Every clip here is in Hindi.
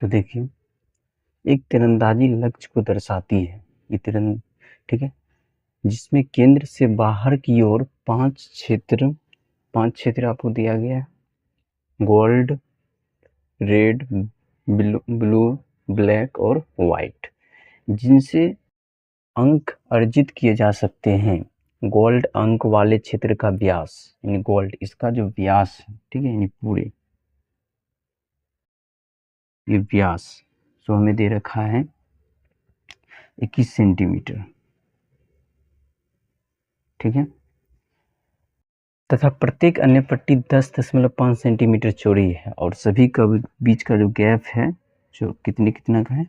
तो देखिए, एक तीरंदाजी लक्ष्य को दर्शाती है। ये ठीक है, जिसमें केंद्र से बाहर की ओर पांच क्षेत्र आपको दिया गया है। गोल्ड, रेड, ब्लू, ब्लैक और व्हाइट, जिनसे अंक अर्जित किए जा सकते हैं। गोल्ड अंक वाले क्षेत्र का व्यास, यानी गोल्ड इसका जो व्यास है, ठीक है, यानी पूरे ये व्यास जो हमें दे रखा है 21 सेंटीमीटर, ठीक है, तथा प्रत्येक अन्य पट्टी 10.5 सेंटीमीटर चौड़ी है और सभी का बीच का जो गैप है जो कितना का है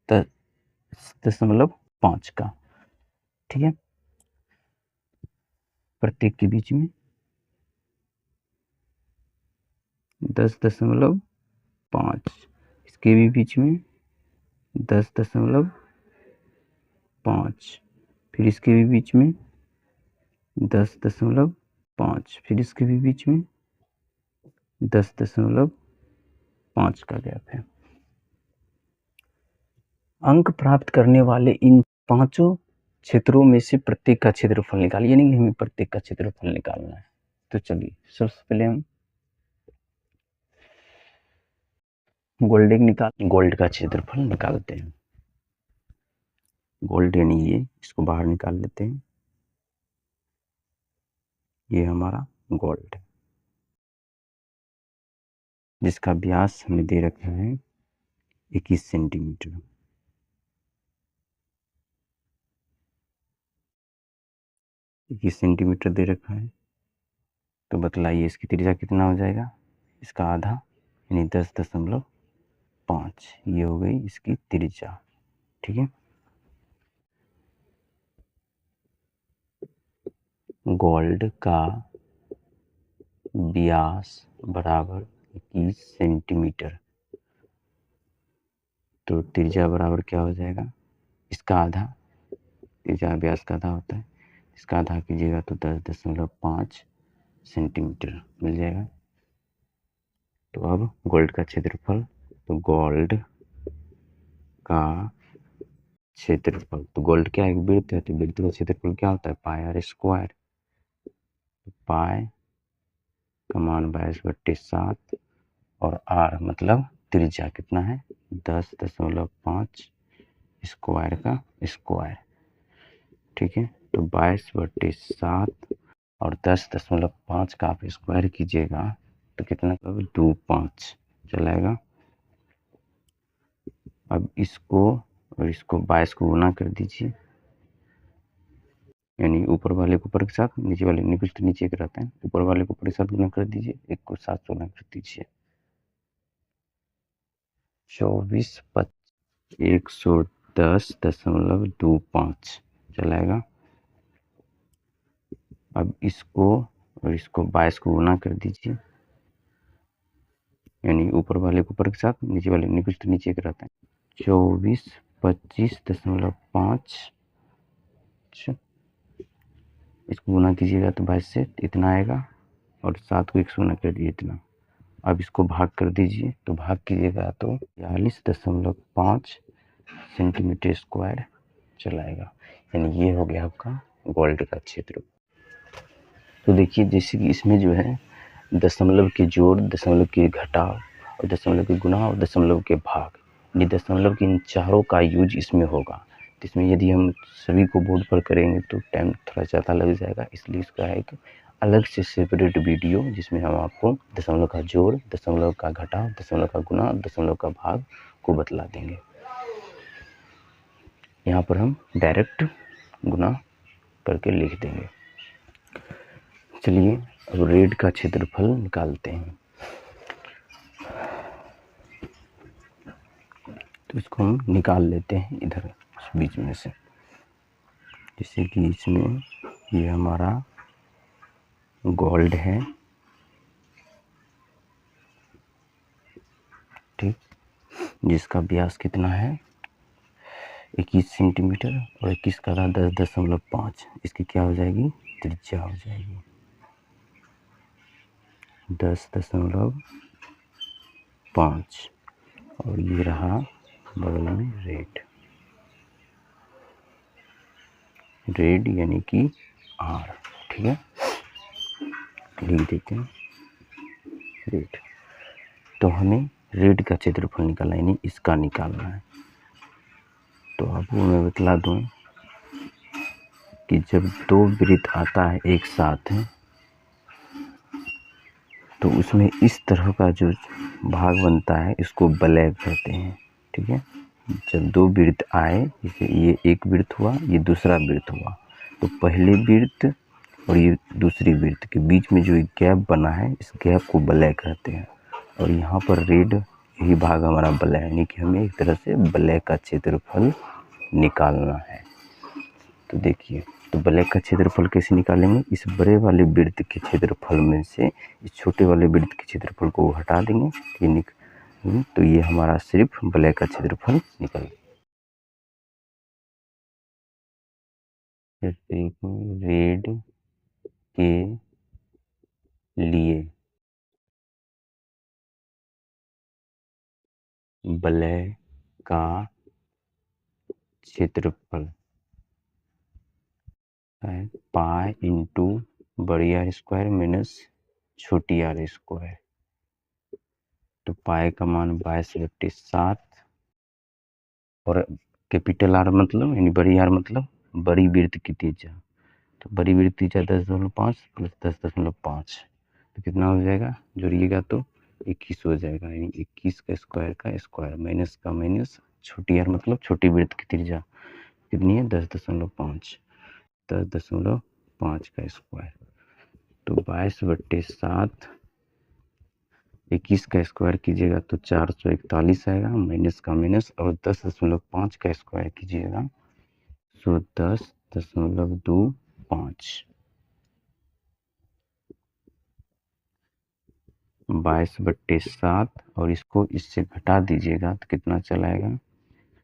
10.5 का, ठीक है, प्रत्येक के बीच में 10.5, इसके भी बीच में 10.5, फिर इसके भी बीच में 10.5, फिर इसके भी बीच में 10.5 का गैप है। अंक प्राप्त करने वाले इन पांचों क्षेत्रों में से प्रत्येक का क्षेत्रफल निकालिए, यानी हमें प्रत्येक का क्षेत्रफल निकालना है। तो चलिए सबसे पहले हम गोल्ड का क्षेत्रफल निकालते हैं। गोल्ड यानी ये, इसको बाहर निकाल लेते हैं। ये हमारा गोल्ड है, जिसका व्यास हमें दे रखा है 21 सेंटीमीटर। दे रखा है, तो बतलाइए इसकी त्रिज्या कितना हो जाएगा। इसका आधा यानी 10.5, ये हो गई इसकी त्रिज्या, ठीक है। गोल्ड का व्यास बराबर 21 सेंटीमीटर, तो त्रिज्या बराबर क्या हो जाएगा, इसका आधा, त्रिज्या व्यास का आधा होता है, इसका आधा कीजिएगा तो 10.5 सेंटीमीटर मिल जाएगा। तो अब गोल्ड का क्षेत्रफल, तो गोल्ड का क्षेत्रफल, तो गोल्ड क्या है, वृत्त है, तो वृत्त का क्षेत्रफल क्या होता है, पाई आर स्क्वायर। पाई का मान 22/7 और आर मतलब त्रिज्या कितना है 10.5 स्क्वायर का स्क्वायर, ठीक है। तो 22/7 और 10.5 का आप स्क्वायर कीजिएगा तो कितना 25 चलाएगा। अब इसको और इसको 22 को गुना कर दीजिए, यानी ऊपर वाले को ऊपर के साथ, नीचे वाले निकुच तो नीचे के रहते हैं, ऊपर वाले को ऊपर के साथ गुना कर दीजिए, एक को 7 से गुना कर दीजिए। 24 110.25 चलाएगा। अब इसको और इसको 22 को गुना कर दीजिए, यानी ऊपर वाले को ऊपर के साथ, नीचे वाले निकुच तो नीचे के रहते हैं। 2425.5 इसको गुना कीजिएगा तो 22 से इतना आएगा और 7 को 1 से गुना कर दिए इतना। अब इसको भाग कर दीजिए, तो भाग कीजिएगा तो 42.5 सेंटीमीटर स्क्वायर चलाएगा, यानी ये हो गया आपका गोल्ड का क्षेत्र। तो देखिए जैसे कि इसमें जो है दशमलव के जोड़, दशमलव के घटाव और दशमलव के गुणा और दशमलव के भाग, ये दशमलव के इन चारों का यूज इसमें होगा। तो इसमें यदि हम सभी को बोर्ड पर करेंगे तो टाइम थोड़ा ज़्यादा लग जाएगा, इसलिए इसका एक अलग से सेपरेट वीडियो जिसमें हम आपको दशमलव का जोड़, दशमलव का घटाव, दशमलव का गुणा, दशमलव का भाग को बतला देंगे। यहाँ पर हम डायरेक्ट गुणा करके लिख देंगे। चलिए अब रेड का क्षेत्रफल निकालते हैं। तो इसको हम निकाल लेते हैं इधर बीच में से, जैसे कि इसमें ये हमारा गोल्ड है, ठीक, जिसका व्यास कितना है 21 सेंटीमीटर और 21 का 10.5, इसकी क्या हो जाएगी त्रिज्या हो जाएगी 10.5। और ये रहा बगल में रेड, रेड यानी कि आर, ठीक है, लिख देते हैं रेड। तो हमें रेड का क्षेत्रफल निकालना यानी इसका निकालना है। तो आपको मैं बतला दूं कि जब दो वृत्त आता है एक साथ है तो उसमें इस तरह का जो भाग बनता है इसको वलय कहते हैं, ठीक है। जब दो वृत्त आए, जैसे ये एक वृत्त हुआ, ये दूसरा वृत्त हुआ, तो पहले वृत्त और ये दूसरी वृत्त के बीच में जो एक गैप बना है इस गैप को वलय कहते हैं। और यहाँ पर रेड यही भाग हमारा वलय है, यानी कि हमें एक तरह से वलय का क्षेत्रफल निकालना है। तो देखिए, तो वलय का क्षेत्रफल कैसे निकालेंगे, इस बड़े वाले वृत्त के क्षेत्रफल में से इस छोटे वाले वृत्त के क्षेत्रफल को हटा देंगे, तो ये हमारा सिर्फ वलय का क्षेत्रफल निकल। रेड के लिए वलय का क्षेत्रफल है पाई इंटू बड़ी आर स्क्वायर माइनस छोटी आर स्क्वायर। तो पाई का मान 22/7 और कैपिटल आर मतलब यानी बड़ी आर मतलब बड़ी वृत्त की त्रिज्या। तो बड़ी वृत्त त्रिज्या 10.5 प्लस 10.5, तो कितना हो जाएगा, जोड़िएगा तो 21 हो जाएगा, यानी 21 का स्क्वायर माइनस का माइनस, छोटी आर मतलब छोटी वृत्त की त्रिज्या कितनी है 10.5, 10.5 का स्क्वायर। तो 22/7 21 का स्क्वायर कीजिएगा तो 441 आएगा, माइनस का माइनस, और 10.5 का स्क्वायर कीजिएगा तो 10.25। 22/7 और इसको इससे घटा दीजिएगा तो कितना चलाएगा,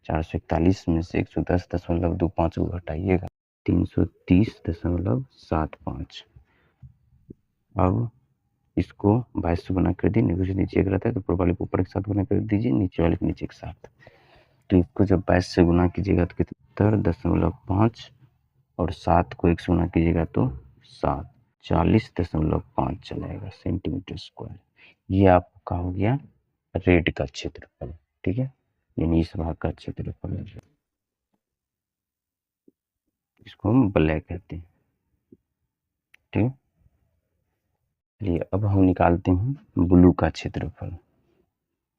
441 में से 110.25 को घटाइएगा 330.75। अब इसको 22 से गुना कर दिए, नीचे नीचे एक रहता है तो ऊपर वाले को ऊपर के साथ गुना कर दीजिए, नीचे वाले को नीचे के साथ। तो इसको जब 22 से गुना कीजिएगा तो कितना 70.5 और 7 को 1 से गुना कीजिएगा तो 7, 40.5 चलाएगा सेंटीमीटर स्क्वायर। ये आपका हो गया रेड का क्षेत्रफल, ठीक है, यानी इस भाग का क्षेत्रफल है, इसको हम वलय कहते हैं, ठीक है। चलिए अब हम निकालते हैं ब्लू का क्षेत्रफल।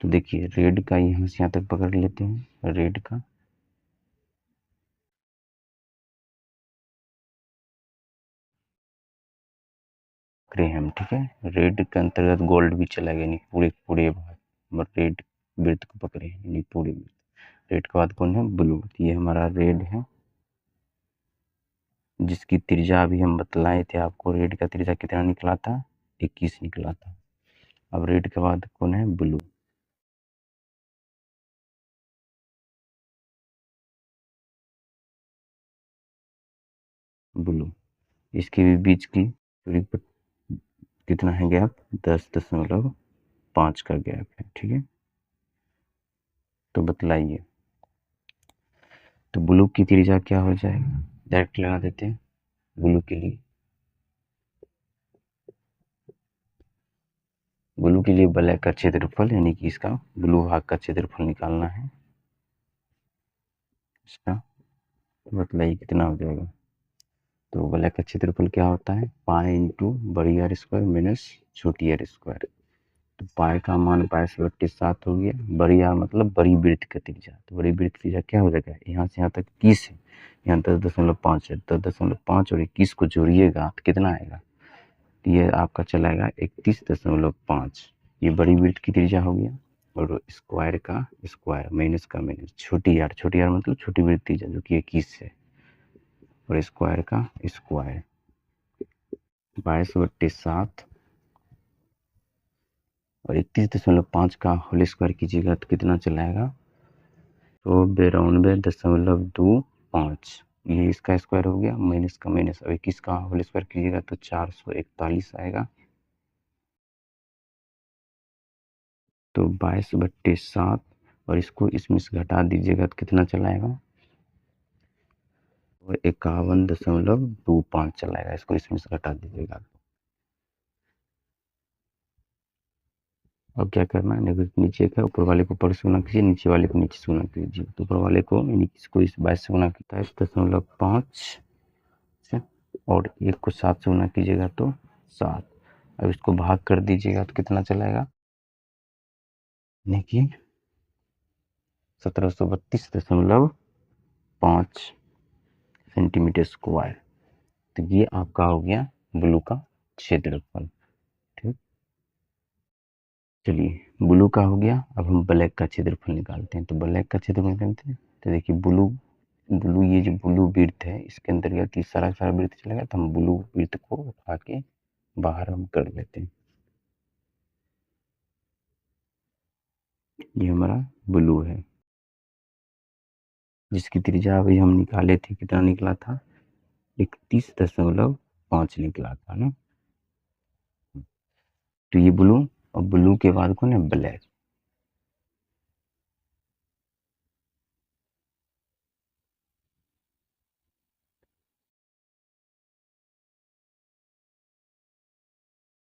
तो देखिए रेड का यहाँ से यहाँ तक पकड़ लेते हैं, रेड का पकड़े हम, ठीक है। रेड के अंतर्गत गोल्ड भी चला गया, यानी पूरे पूरे भाग रेड वृत्त को पकड़े यानी पूरे वृत्त। रेड के बाद कौन है, ब्लू। ये हमारा रेड है जिसकी त्रिज्या अभी हम बतलाए थे आपको, रेड का त्रिज्या कितना निकला था, 21 निकला था। अब रेड के बाद कौन है, ब्लू। ब्लू इसके भी बीच की दूरी पर कितना है गैप, 10.5 का गैप है, ठीक है। तो बतलाइए, तो ब्लू की त्रिज्या क्या हो जाएगा, डायरेक्ट लगा देते हैं ब्लू के लिए। ब्लू के लिए वलय का क्षेत्रफल यानी कि इसका ब्लू भाग का क्षेत्रफल निकालना है, इसका बतलाइए कितना हो जाएगा। तो वलय का क्षेत्रफल क्या होता है, पाई इंटू बड़ी आर स्क्वायर माइनस छोटी आर स्क्वायर। तो पाई का मान 22/7 हो गया, बड़ी आर मतलब बड़ी वृत्त का त्रिज्या। तो बड़ी वृत्त त्रिज्या क्या हो जाएगा, यहाँ से यहाँ तक 21 है, यहाँ 10.5 है, 10.5 और 21 को जोड़िएगा तो कितना आएगा, ये आपका चलाएगा 31.5। ये बड़ी वृत्त की त्रिज्या हो गया, और स्क्वायर का स्क्वायर माइनस का माइनस, छोटी आर मतलब छोटी वृत्त त्रिज्या जो कि 21 है, और स्क्वायर का स्क्वायर 22/7 और 31.5 का होल स्क्वायर कीजिएगा तो कितना चलाएगा, तो 92.25। ये इसका स्क्वायर हो गया, माइनस का माइनस, और 21 का होल स्क्वायर कीजिएगा तो 441 आएगा। तो 22/7 और इसको इसमें से घटा दीजिएगा तो कितना चला आएगा, 51.25 चला आएगा। इसको इसमें से घटा दीजिएगा। अब क्या करना है, नीचे का ऊपर वाले को ऊपर से गुना कीजिए, नीचे वाले को नीचे से गुना कीजिए। तो ऊपर वाले को यानी इसको इस 22 से गुना किया 27.5 और 1 को 7 से गुना कीजिएगा तो 7। अब इसको भाग कर दीजिएगा तो कितना चलाएगा, देखिए 1732.5 सेंटीमीटर स्क्वायर। तो ये आपका हो गया ब्लू का क्षेत्रफल। ठीक, चलिए ब्लू का हो गया। अब हम ब्लैक का क्षेत्रफल निकालते हैं। तो ब्लैक का क्षेत्रफल निकालते हैं तो देखिए ब्लू ये जो ब्लू वृत्त है इसके अंतर्गत ये सारा वृत्त चलेगा। तो हम ब्लू वृत्त को उठा के बाहर हम कर लेते हैं। ये हमारा ब्लू है जिसकी त्रिज्या अभी हम निकाले थे, कितना निकला था, 31.5 निकला था ना। तो ये ब्लू और ब्लू के बाद कौन है, ब्लैक।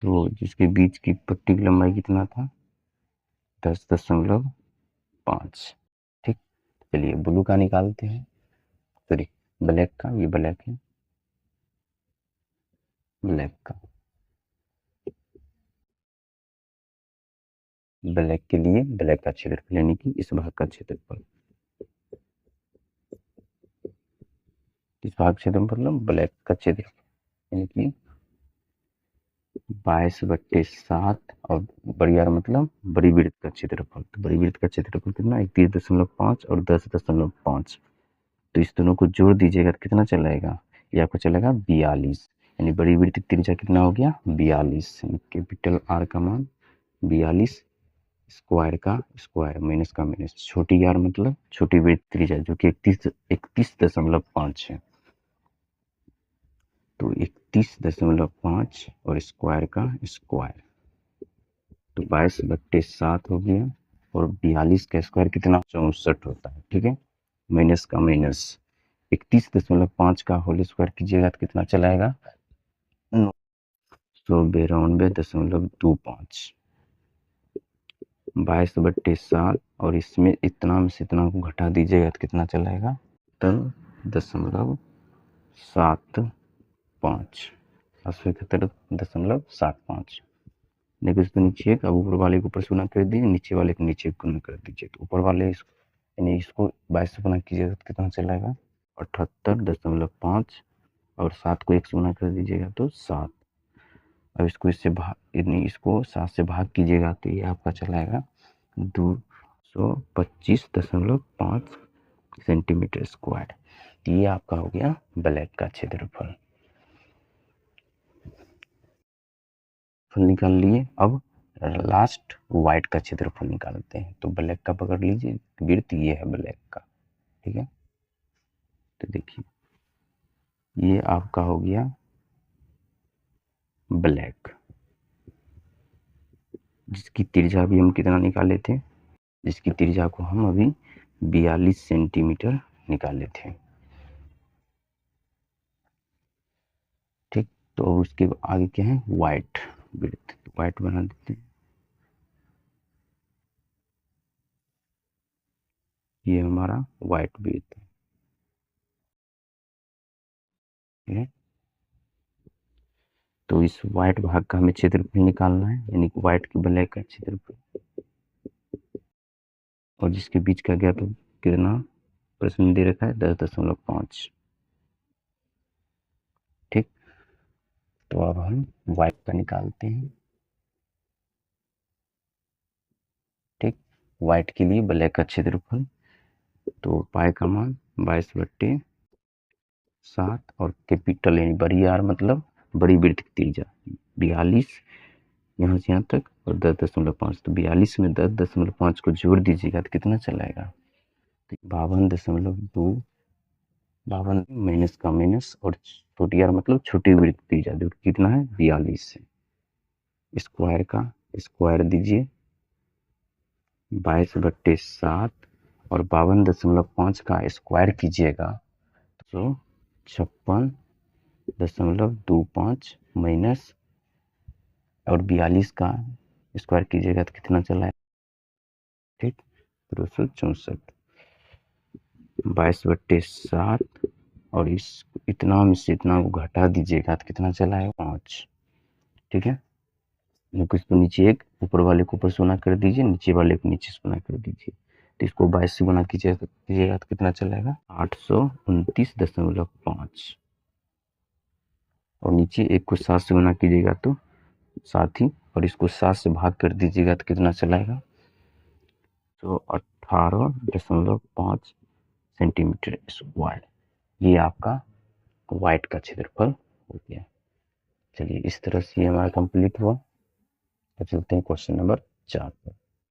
तो जिसके बीच की पट्टी की लंबाई कितना था, 10.5। ठीक, चलिए ब्लू का निकालते हैं, सॉरी ब्लैक का। ये ब्लैक है, ब्लैक का। ब्लैक के लिए ब्लैक का क्षेत्रफल यानी कि इस भाग का क्षेत्रफल, इस भाग क्षेत्रफल मतलब ब्लैक का क्षेत्रफल यानी कि 22/7 और बड़ी आर मतलब बड़ी वृत्त का क्षेत्रफल। तो बड़ी वृत्त का क्षेत्रफल कितना, 31.5 और 10.5। तो इस दोनों को जोड़ दीजिएगा तो कितना चलाएगा, ये आपको चलेगा 42। यानी बड़ी वृत्त की त्रिज्या कितना हो गया, 42। कैपिटल आर का मान 42, स्क्वायर का स्क्वायर माइनस का माइनस, छोटी आर मतलब छोटी वृत्त त्रिज्या जो कि 31.5 है। तो 31.5 और स्क्वायर का स्क्वायर, तो 22/7 हो गया। और 42 का स्क्वायर कितना, 64 होता है। ठीक है, माइनस का माइनस, 31.5 का होल स्क्वायर कीजिएगा तो कितना चलाएगा, 992.25। 22/7 और इसमें इतना में से इतना को घटा दीजिएगा तो कितना चलाएगा, 70.75, 70.75। देखो इसको नीचे अब ऊपर वाले को ऊपर से गुना कर दीजिए, नीचे वाले को नीचे गुना कर दीजिए। तो ऊपर वाले यानी इसको 22 से गुना कीजिएगा तो कितना चलाएगा, 78.5 और 7 को 1 से गुना कर दीजिएगा तो 7। अब इसको इससे भाग यानी इसको 7 से भाग कीजिएगा तो ये आपका चलाएगा 225.5 सेंटीमीटर स्क्वायर। ये आपका हो गया ब्लैक का क्षेत्रफल। निकाल लिए। अब लास्ट व्हाइट का क्षेत्रफल निकालते हैं। तो ब्लैक का पकड़ लीजिए, वृत्त ये है ब्लैक का। ठीक है, तो देखिए ये आपका हो गया ब्लैक, जिसकी त्रिज्या भी हम कितना निकाले थे, जिसकी त्रिज्या को हम अभी 42 सेंटीमीटर निकाले थे। ठीक, तो उसके आगे क्या है, व्हाइट वृत्त। तो व्हाइट बना देते हैं। ये हमारा व्हाइट वृत्त है। तो इस व्हाइट भाग का हमें क्षेत्रफल निकालना है, यानी कि व्हाइट की ब्लैक का क्षेत्रफल, और जिसके बीच का गैप कितना प्रश्न दे रखा है, 10.5। ठीक, तो अब हम व्हाइट का निकालते हैं। ठीक, व्हाइट के लिए ब्लैक का क्षेत्रफल, तो पाई का मान 22/7 और कैपिटल यानी बड़ी आर मतलब बड़ी वृत्त की त्रिज्या 42 यहाँ से यहाँ तक और 10.5। तो 42 में 10.5 को जोड़ दीजिएगा तो कितना चलाएगा, 52.2, 52 माइनस का माइनस और छोटी आर मतलब छोटी वृत्त त्रिज्या जो कितना है, 42 है। स्क्वायर का स्क्वायर दीजिए 22/7 और 52.5 का स्क्वायर कीजिएगा तो 56.25 माइनस और 42 का स्क्वायर कीजिएगा तो कितना चला है, ठीक, 264। 22/7 और इस इतना में से इतना को घटा दीजिएगा तो कितना चला है, 5, ठीक है। इसको नीचे एक, ऊपर वाले को ऊपर से गुना कर दीजिए, नीचे वाले को नीचे से गुना कर दीजिए, तो इसको 22 से गुना कीजिएगा तो कितना चलेगा, 829.5 और नीचे एक को 7 से गुना कीजिएगा तो 7 ही, और इसको 7 से भाग कर दीजिएगा तो कितना चलाएगा, तो 18.5 सेंटीमीटर स्क्वायर। ये आपका वाइट का क्षेत्रफल हो गया। चलिए इस तरह से ये हमारा कंप्लीट हुआ। तो चलते हैं क्वेश्चन नंबर 4 पर।